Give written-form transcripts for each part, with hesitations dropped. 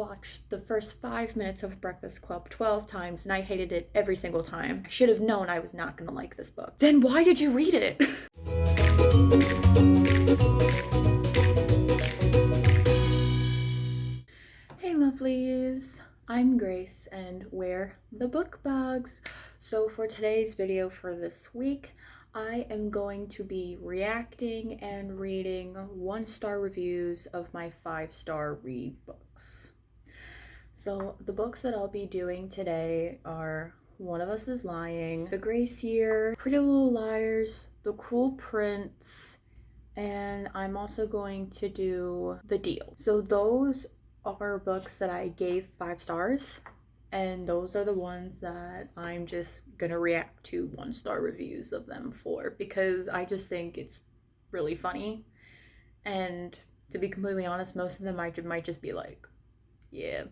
watched the first 5 minutes of Breakfast Club 12 times and I hated it every single time. I should have known I was not gonna like this book. Then why did you read it? Hey lovelies, I'm Grace and we're the Book Bugs. So for today's video for this week, I am going to be reacting and reading 1-star reviews of my 5-star read books. So the books that I'll be doing today are One of Us is Lying, The Grace Year, Pretty Little Liars, The Cruel Prince, and I'm also going to do The Deal. So those are books that I gave 5 stars. And those are the ones that I'm just gonna react to 1-star reviews of them for, because I just think it's really funny. And to be completely honest, most of them might just be like, yeah,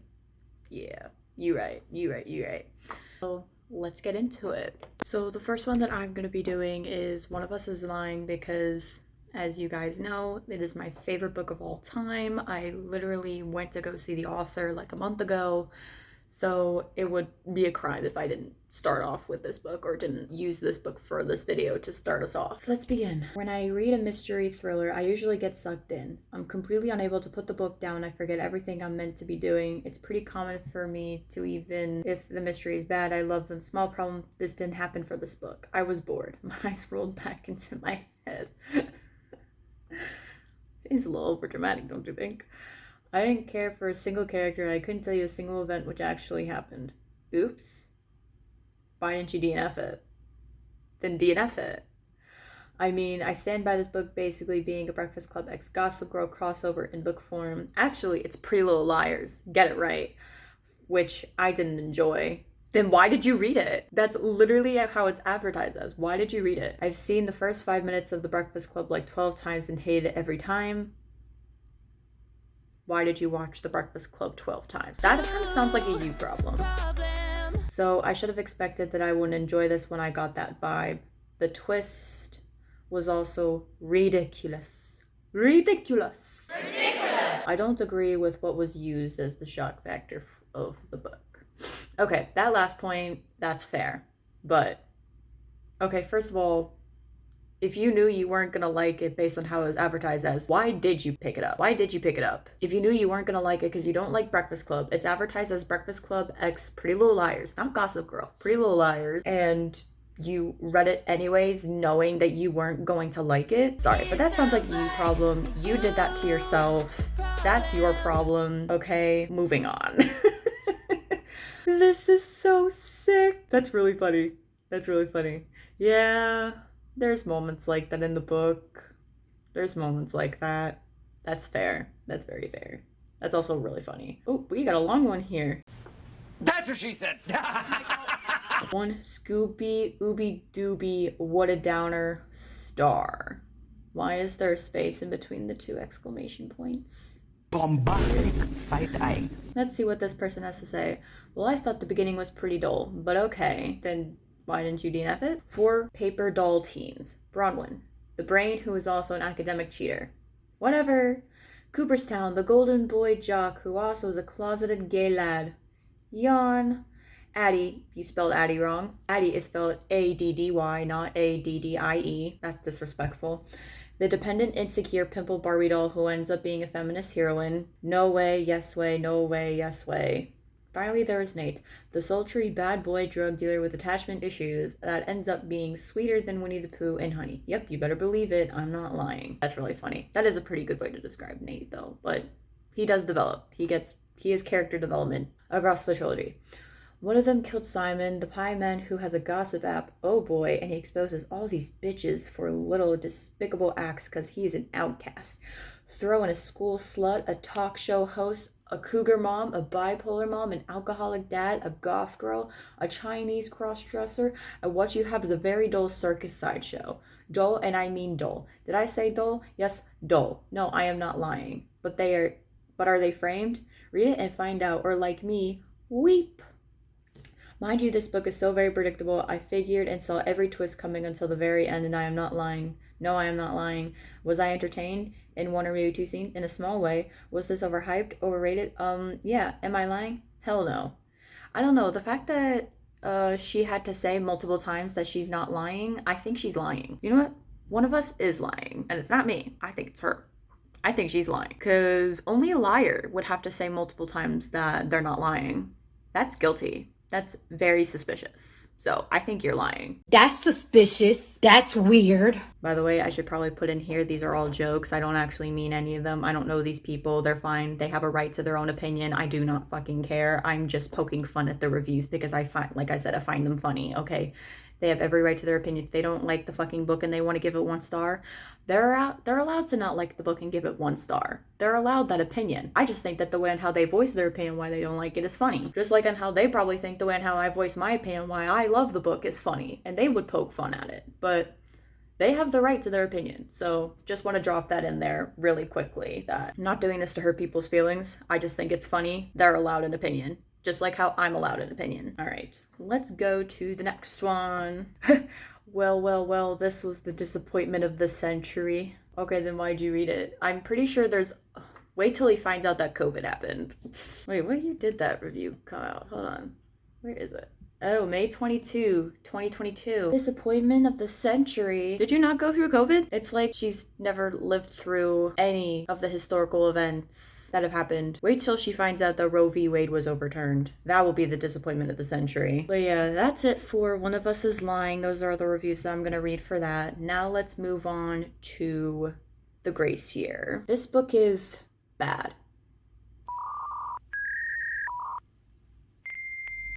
you right. So let's get into it. So the first one that I'm gonna be doing is One of Us is Lying, because as you guys know, it is my favorite book of all time. I literally went to go see the author like a month ago. So it would be a crime if I didn't start off with this book or didn't use this book for this video to start us off. So let's begin. When I read a mystery thriller, I usually get sucked in. I'm completely unable to put the book down. I forget everything I'm meant to be doing. It's pretty common for me to, even if the mystery is bad, I love them. Small problem, this didn't happen for this book. I was bored. My eyes rolled back into my head. Seems a little over dramatic, don't you think? I didn't care for a single character. I couldn't tell you a single event which actually happened. Oops. Why didn't you DNF it? Then DNF it. I mean, I stand by this book basically being a Breakfast Club x Gossip Girl crossover in book form. Actually, it's Pretty Little Liars. Get it right. Which I didn't enjoy. Then why did you read it? That's literally how it's advertised as. Why did you read it? I've seen the first 5 minutes of The Breakfast Club like 12 times and hated it every time. Why did you watch The Breakfast Club 12 times? That kind of sounds like a you problem. So I should have expected that I wouldn't enjoy this when I got that vibe. The twist was also ridiculous. Ridiculous. I don't agree with what was used as the shock factor of the book. Okay, that last point, that's fair. But, okay, first of all, if you knew you weren't gonna like it based on how it was advertised as, why did you pick it up? Why did you pick it up? If you knew you weren't gonna like it because you don't like Breakfast Club, it's advertised as Breakfast Club x Pretty Little Liars, not Gossip Girl, Pretty Little Liars, and you read it anyways knowing that you weren't going to like it. Sorry, but that sounds like a you problem. You did that to yourself. That's your problem, okay? Moving on. This is so sick. That's really funny. That's really funny. Yeah. There's moments like that in the book. There's moments like that. That's fair. That's very fair. That's also really funny. Oh, we got a long one here. That's what she said. One Scooby Ooby Dooby what a downer star. Why is there a space in between the 2 exclamation points? Bombastic side-eye. Let's see what this person has to say. Well, I thought the beginning was pretty dull, but okay. Then why didn't you DNF it? 4 paper doll teens. Bronwyn, the brain who is also an academic cheater. Whatever. Cooperstown, the golden boy jock who also is a closeted gay lad. Yawn. Addie, you spelled Addie wrong. Addie is spelled A-D-D-Y, not A-D-D-I-E. That's disrespectful. The dependent, insecure, pimple Barbie doll who ends up being a feminist heroine. No way, yes way, no way, yes way. Finally, there is Nate, the sultry bad boy drug dealer with attachment issues that ends up being sweeter than Winnie the Pooh and Honey. Yep, you better believe it. I'm not lying. That's really funny. That is a pretty good way to describe Nate, though. But he does develop. He has character development across the trilogy. One of them killed Simon, the pie man who has a gossip app. Oh boy, and he exposes all these bitches for little despicable acts because he is an outcast. Throw in a school slut, a talk show host, a cougar mom, a bipolar mom, an alcoholic dad, a goth girl, a Chinese cross-dresser, and what you have is a very dull circus sideshow. Dull, and I mean dull. Did I say dull? Yes, dull. No, I am not lying. But are they framed? Read it and find out, or like me, weep. Mind you, this book is so very predictable. I figured and saw every twist coming until the very end, and I am not lying. No, I am not lying. Was I entertained? in one or maybe two scenes in a small way. Was this overhyped, overrated? Yeah. Am I lying? Hell no. I don't know. The fact that she had to say multiple times that she's not lying, I think she's lying. You know what? One of us is lying, and it's not me. I think it's her. I think she's lying, because only a liar would have to say multiple times that they're not lying. That's guilty. That's very suspicious. So I think you're lying. That's suspicious. That's weird. By the way, I should probably put in here, these are all jokes. I don't actually mean any of them. I don't know these people. They're fine. They have a right to their own opinion. I do not fucking care. I'm just poking fun at the reviews because I find, like I said, I find them funny, okay? They have every right to their opinion. If they don't like the fucking book and they want to give it 1 star, they're allowed to not like the book and give it 1 star. They're allowed that opinion. I just think that the way and how they voice their opinion why they don't like it is funny. Just like on how they probably think the way and how I voice my opinion why I love the book is funny. And they would poke fun at it. But they have the right to their opinion. So just want to drop that in there really quickly, that I'm not doing this to hurt people's feelings. I just think it's funny. They're allowed an opinion. Just like how I'm allowed an opinion. All right, let's go to the next one. Well, this was the disappointment of the century. Okay, then why'd you read it? I'm pretty sure there's... Wait till he finds out that COVID happened. Wait, what year did that review come out? Hold on. Where is it? Oh, May 22, 2022. Disappointment of the century. Did you not go through COVID? It's like she's never lived through any of the historical events that have happened. Wait till she finds out that Roe v. Wade was overturned. That will be the disappointment of the century. But yeah, that's it for One of Us is Lying. Those are the reviews that I'm gonna read for that. Now let's move on to The Grace Year. This book is bad.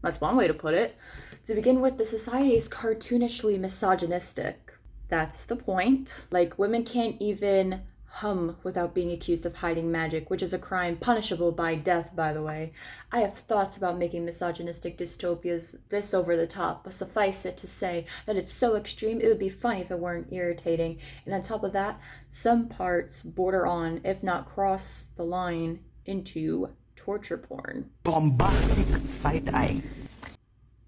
That's one way to put it. To begin with, the society is cartoonishly misogynistic. That's the point. Like, women can't even hum without being accused of hiding magic, which is a crime punishable by death, by the way. I have thoughts about making misogynistic dystopias this over the top, but suffice it to say that it's so extreme, it would be funny if it weren't irritating. And on top of that, some parts border on, if not cross the line, into torture porn. Bombastic side-eye.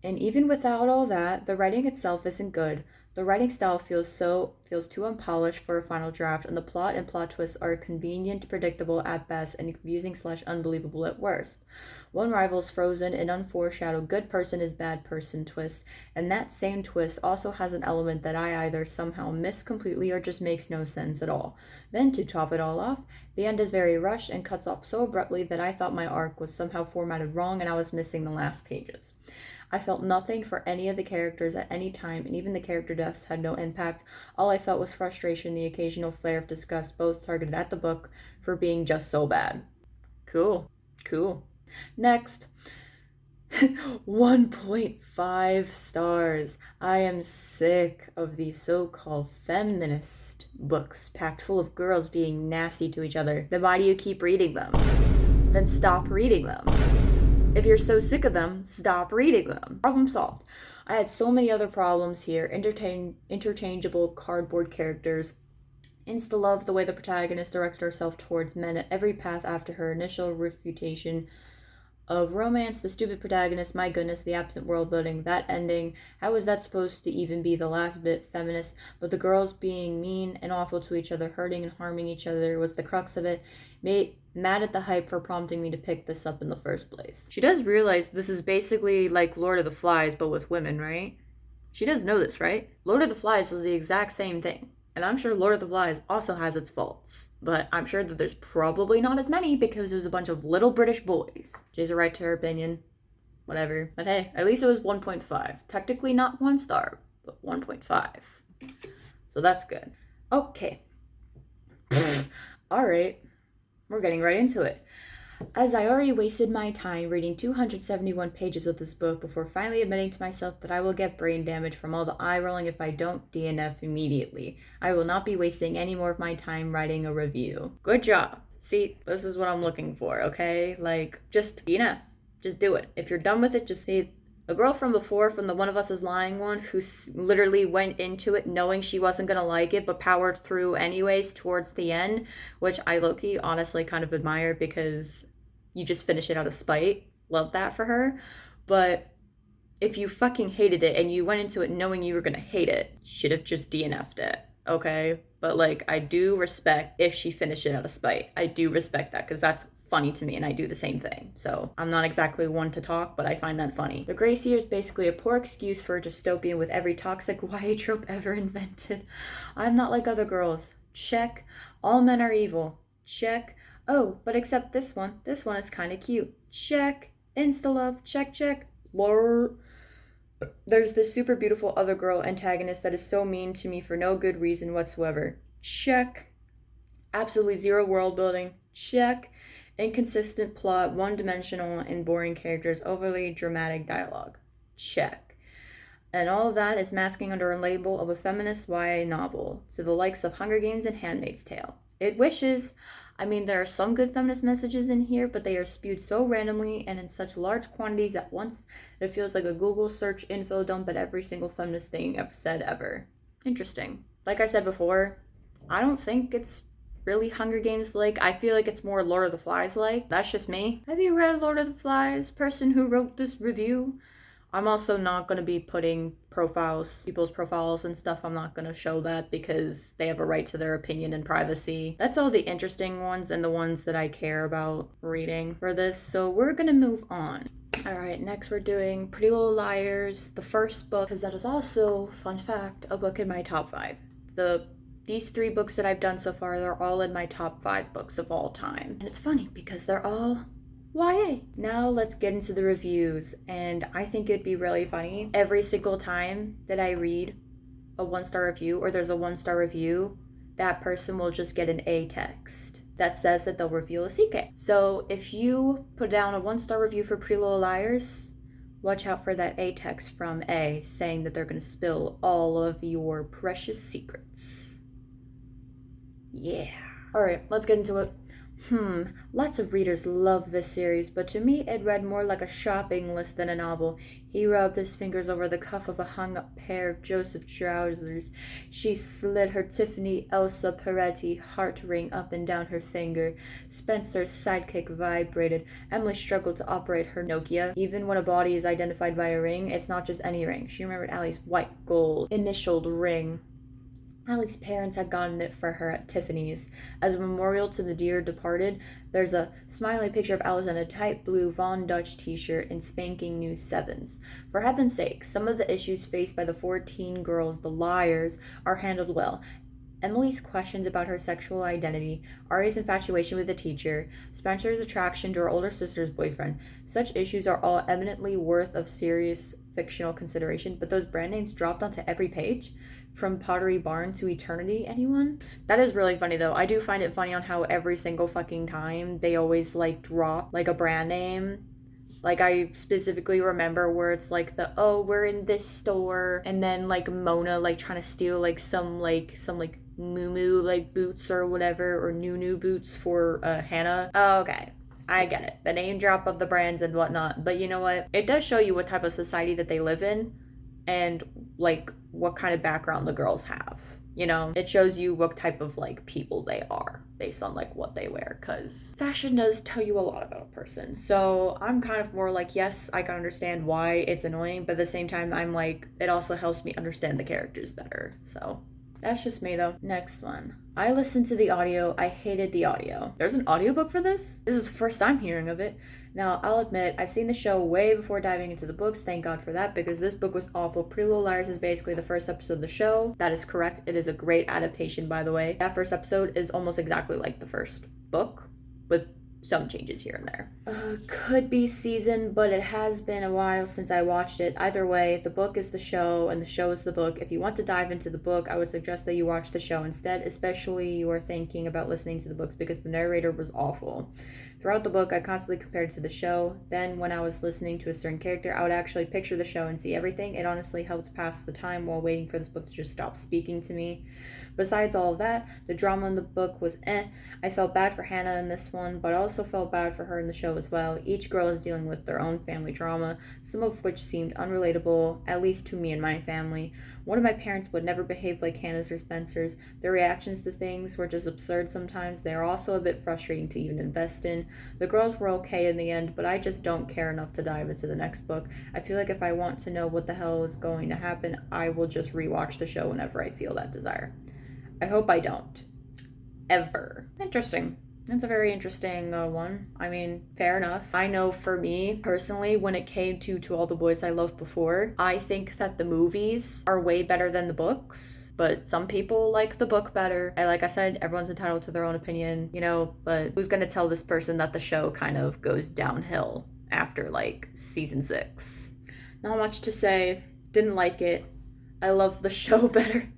And even without all that, the writing itself isn't good. The writing style feels too unpolished for a final draft, and the plot and plot twists are convenient, predictable at best, and confusing / unbelievable at worst. One rivals Frozen and unforeshadowed good person is bad person twist, and that same twist also has an element that I either somehow miss completely or just makes no sense at all. Then, to top it all off, the end is very rushed and cuts off so abruptly that I thought my arc was somehow formatted wrong and I was missing the last pages. I felt nothing for any of the characters at any time, and even the character deaths had no impact. All I felt was frustration, the occasional flare of disgust, both targeted at the book for being just so bad. Cool. Next. 1.5 stars. I am sick of these so-called feminist books packed full of girls being nasty to each other. Then why do you keep reading them? Then stop reading them. If you're so sick of them, stop reading them. Problem solved. I had so many other problems here. Interchangeable cardboard characters. Insta-love the way the protagonist directed herself towards men at every path after her initial refutation of romance. The stupid protagonist, my goodness, the absent world building, that ending. How was that supposed to even be the last bit feminist? But the girls being mean and awful to each other, hurting and harming each other was the crux of it. Mad at the hype for prompting me to pick this up in the first place. She does realize this is basically like Lord of the Flies, but with women, right? She does know this, right? Lord of the Flies was the exact same thing. And I'm sure Lord of the Flies also has its faults. But I'm sure that there's probably not as many because it was a bunch of little British boys. She has a right to her opinion. Whatever. But hey, at least it was 1.5. Technically not 1 star, but 1.5. So that's good. Okay. Alright. We're getting right into it. As I already wasted my time reading 271 pages of this book before finally admitting to myself that I will get brain damage from all the eye rolling if I don't DNF immediately. I will not be wasting any more of my time writing a review. Good job. See, this is what I'm looking for, okay? Like, just DNF. Just do it. If you're done with it, just say, a girl from before, from the One of Us is Lying one, who literally went into it knowing she wasn't going to like it, but powered through anyways towards the end, which I low-key honestly kind of admire because you just finish it out of spite. Love that for her. But if you fucking hated it and you went into it knowing you were going to hate it, should have just DNF'd it. okay? But like, I do respect if she finished it out of spite. I do respect that because that's funny to me and I do the same thing. So I'm not exactly one to talk, but I find that funny. The Grace Year is basically a poor excuse for a dystopian with every toxic YA trope ever invented. I'm not like other girls. Check. All men are evil. Check. Oh, but except this one. This one is kind of cute. Check. Insta-love. Check, check. Blur. There's this super beautiful other girl antagonist that is so mean to me for no good reason whatsoever. Check. Absolutely zero world building. Check. Inconsistent plot, one-dimensional and boring characters, overly dramatic dialogue. Check. And all of that is masking under a label of a feminist YA novel, to the likes of Hunger Games and Handmaid's Tale. It wishes. I mean, there are some good feminist messages in here, but they are spewed so randomly and in such large quantities at once that it feels like a Google search info dump at every single feminist thing I've said ever. Interesting. Like I said before, I don't think it's really Hunger Games like. I feel like it's more Lord of the Flies like. That's just me. Have you read Lord of the Flies, person who wrote this review? I'm also not going to be putting people's profiles and stuff. I'm not going to show that because they have a right to their opinion and privacy. That's all the interesting ones and the ones that I care about reading for this. So we're going to move on. All right, next we're doing Pretty Little Liars, the first book, because that is also, fun fact, a book in my top 5. These 3 books that I've done so far, they're all in my top 5 books of all time. And it's funny because they're all YA. Now let's get into the reviews, and I think it'd be really funny every single time that I read a 1-star review or there's a 1-star review, that person will just get an A text that says that they'll reveal a secret. So if you put down a 1-star review for Pretty Little Liars, watch out for that A text from A saying that they're going to spill all of your precious secrets. Yeah. Alright, let's get into it. Lots of readers love this series, but to me it read more like a shopping list than a novel. He rubbed his fingers over the cuff of a hung-up pair of Joseph trousers. She slid her Tiffany Elsa Peretti heart ring up and down her finger. Spencer's sidekick vibrated. Emily struggled to operate her Nokia. Even when a body is identified by a ring, it's not just any ring. She remembered Allie's white gold initialed ring. Allie's parents had gotten it for her at Tiffany's. As a memorial to the dear departed, there's a smiling picture of Alice in a tight blue Von Dutch t-shirt and spanking new 7s. For heaven's sake, some of the issues faced by the 14 girls, the liars, are handled well. Emily's questions about her sexual identity, Ari's infatuation with the teacher, Spencer's attraction to her older sister's boyfriend. Such issues are all eminently worth of serious fictional consideration, but those brand names dropped onto every page? From Pottery Barn to Eternity, anyone? That is really funny though. I do find it funny on how every single fucking time they always like drop like a brand name. Like I specifically remember where it's like we're in this store, and then like Mona like trying to steal like some Moo like boots or whatever, or Nunu boots for Hannah. Oh, okay. I get it. The name drop of the brands and whatnot. But you know what? It does show you what type of society that they live in and like what kind of background the girls have. You know, it shows you what type of like people they are based on like what they wear, because fashion does tell you a lot about a person. So I'm kind of more like, yes, I can understand why it's annoying, but at the same time I'm like, it also helps me understand the characters better. So that's just me though. Next one. I listened to the audio. I hated the audio. There's an audiobook for this? This is the first time hearing of it. Now, I'll admit, I've seen the show way before diving into the books. Thank God for that, because this book was awful. Pretty Little Liars is basically the first episode of the show. That is correct. It is a great adaptation, by the way. That first episode is almost exactly like the first book, with some changes here and there. Could be season, but it has been a while since I watched it. Either way, the book is the show and the show is the book. If you want to dive into the book, I would suggest that you watch the show instead, especially you are thinking about listening to the books, because the narrator was awful. Throughout the book, I constantly compared it to the show. Then when I was listening to a certain character, I would actually picture the show and see everything. It honestly helped pass the time while waiting for this book to just stop speaking to me. Besides all of that, the drama in the book was I felt bad for Hannah in this one, but I also felt bad for her in the show as well. Each girl is dealing with their own family drama, some of which seemed unrelatable, at least to me and my family. One of my parents would never behave like Hannah's or Spencer's. Their reactions to things were just absurd sometimes. They are also a bit frustrating to even invest in. The girls were okay in the end, but I just don't care enough to dive into the next book. I feel like if I want to know what the hell is going to happen, I will just rewatch the show whenever I feel that desire. I hope I don't. Ever. Interesting. That's a very interesting one. I mean, fair enough. I know for me, personally, when it came to All the Boys I Loved Before, I think that the movies are way better than the books. But some people like the book better. Like I said, everyone's entitled to their own opinion, you know, but who's gonna tell this person that the show kind of goes downhill after, like, season 6? Not much to say. Didn't like it. I love the show better.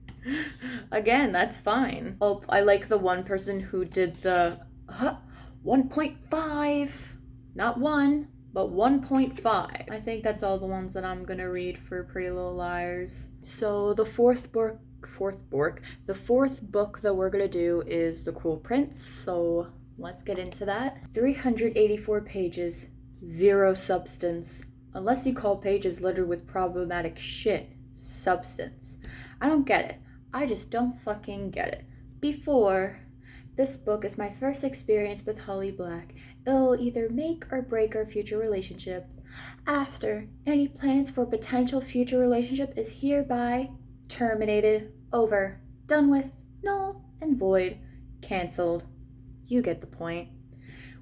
Again, that's fine. Oh, I like the one person who did the 1.5. Not 1, but 1.5. I think that's all the ones that I'm gonna read for Pretty Little Liars. So the fourth book that we're gonna do is The Cruel Prince. So let's get into that. 384 pages, 0 substance. Unless you call pages littered with problematic shit substance. I don't get it. I just don't fucking get it. Before, this book is my first experience with Holly Black. It'll either make or break our future relationship. After, any plans for potential future relationship is hereby terminated, over, done with, null and void, cancelled. You get the point.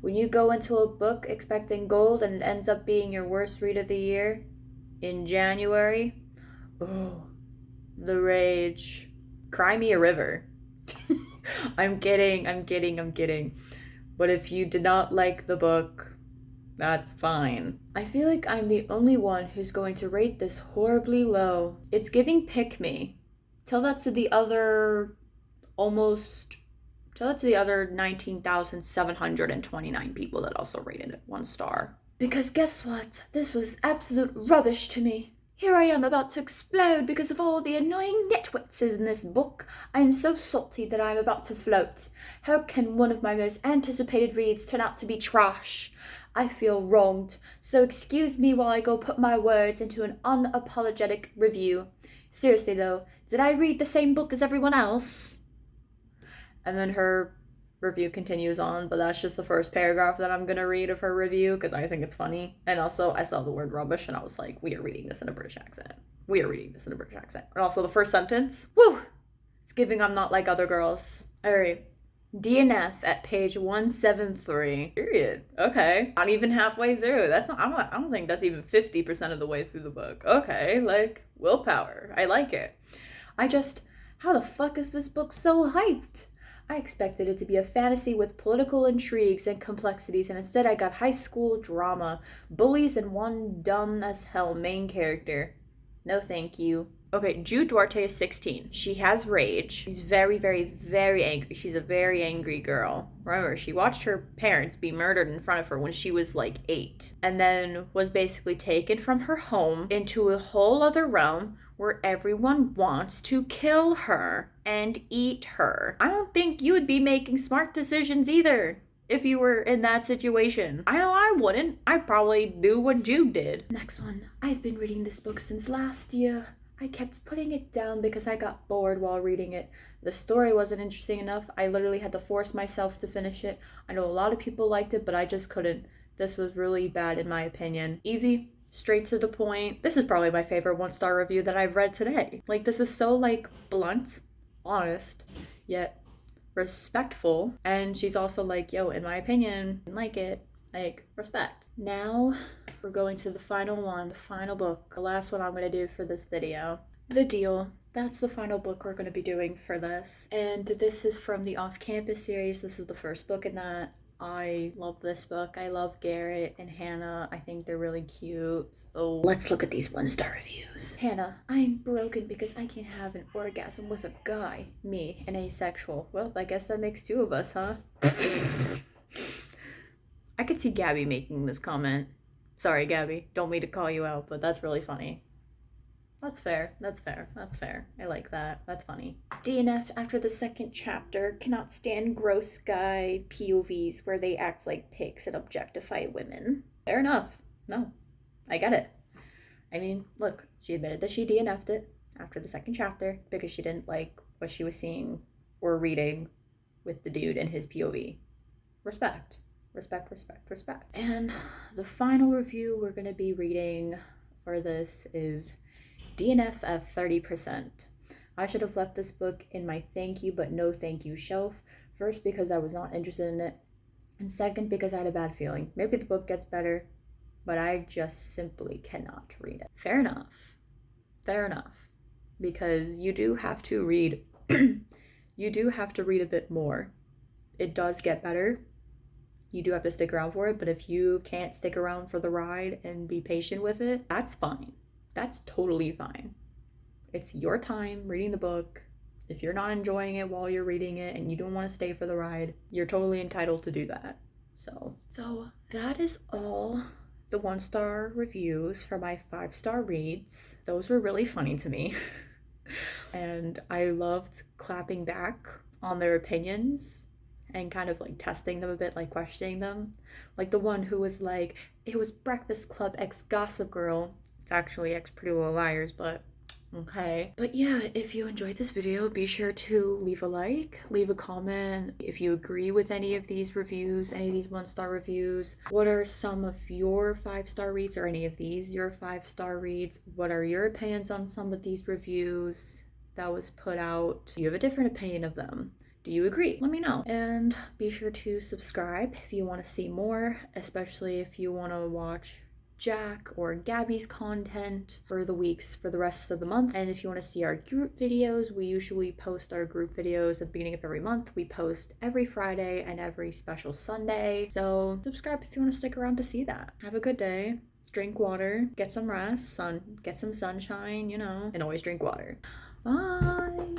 When you go into a book expecting gold and it ends up being your worst read of the year in January, oh, the rage. Cry me a river. I'm kidding. But if you did not like the book, that's fine. I feel like I'm the only one who's going to rate this horribly low. It's giving pick me. Tell that to the other 19,729 people that also rated it 1 star. Because guess what? This was absolute rubbish to me. Here I am about to explode because of all the annoying nitwits in this book. I am so salty that I am about to float. How can one of my most anticipated reads turn out to be trash? I feel wronged, so excuse me while I go put my words into an unapologetic review. Seriously though, did I read the same book as everyone else? And then her review continues on, but that's just the first paragraph that I'm gonna read of her review because I think it's funny. And also, I saw the word rubbish and I was like, we are reading this in a British accent. And also the first sentence, woo! It's giving I'm not like other girls. Alright. DNF at page 173. Period. Okay. Not even halfway through. I don't think that's even 50% of the way through the book. Okay, like, willpower. I like it. How the fuck is this book so hyped? I expected it to be a fantasy with political intrigues and complexities, and instead I got high school drama, bullies, and one dumb as hell main character. No thank you. Okay, Jude Duarte is 16. She has rage. She's very, very, very angry. She's a very angry girl. Remember, she watched her parents be murdered in front of her when she was like 8, and then was basically taken from her home into a whole other realm where everyone wants to kill her and eat her. I don't think you would be making smart decisions either if you were in that situation. I know I wouldn't. I'd probably do what Jude did. Next one. I've been reading this book since last year. I kept putting it down because I got bored while reading it. The story wasn't interesting enough. I literally had to force myself to finish it. I know a lot of people liked it, but I just couldn't. This was really bad in my opinion. Easy. Straight to the point. This is probably my favorite 1-star review that I've read today. Like, this is so, like, blunt, honest, yet respectful. And she's also like, yo, in my opinion, didn't like it. Like, respect. Now, we're going to the final one, the final book, the last one I'm going to do for this video. The Deal. That's the final book we're going to be doing for this. And this is from the Off-Campus series. This is the first book in that. I love this book. I love Garrett and Hannah. I think they're really cute. So let's look at these 1-star reviews. Hannah, I'm broken because I can't have an orgasm with a guy. Me, an asexual. Well, I guess that makes 2 of us, huh? I could see Gabby making this comment. Sorry, Gabby. Don't mean to call you out, but that's really funny. That's fair. I like that. That's funny. DNF after the 2nd chapter. Cannot stand gross guy POVs where they act like pigs and objectify women. Fair enough. No, I get it. I mean, look, she admitted that she DNF'd it after the 2nd chapter because she didn't like what she was seeing or reading with the dude and his POV. Respect. And the final review we're going to be reading for this is DNF at 30%. I should have left this book in my thank you but no thank you shelf. First, because I was not interested in it, and second, because I had a bad feeling. Maybe the book gets better, but I just simply cannot read it. Fair enough. Fair enough. Because you do have to read, you do have to read a bit more. It does get better. You do have to stick around for it, but if you can't stick around for the ride and be patient with it, that's fine. That's totally fine. It's your time reading the book. If you're not enjoying it while you're reading it and you don't want to stay for the ride, you're totally entitled to do that. So that is all the 1-star reviews for my 5-star reads. Those were really funny to me. And I loved clapping back on their opinions and kind of like testing them a bit, like questioning them. Like the one who was like, it was Breakfast Club x Gossip Girl. It's actually x Pretty Little Liars, but okay. But yeah, if you enjoyed this video, be sure to leave a like, leave a comment if you agree with any of these reviews, any of these 1-star reviews. What are some of your 5-star reads, or any of these your 5-star reads? What are your opinions on some of these reviews that was put out? Do you have a different opinion of them? Do you agree? Let me know. And be sure to subscribe if you want to see more, especially if you want to watch Jack or Gabby's content for the weeks for the rest of the month. And if you want to see our group videos, we usually post our group videos at the beginning of every month. We post every Friday and every special Sunday. So subscribe if you want to stick around to see that. Have a good day. Drink water, get some rest, get some sunshine, and always drink water. Bye.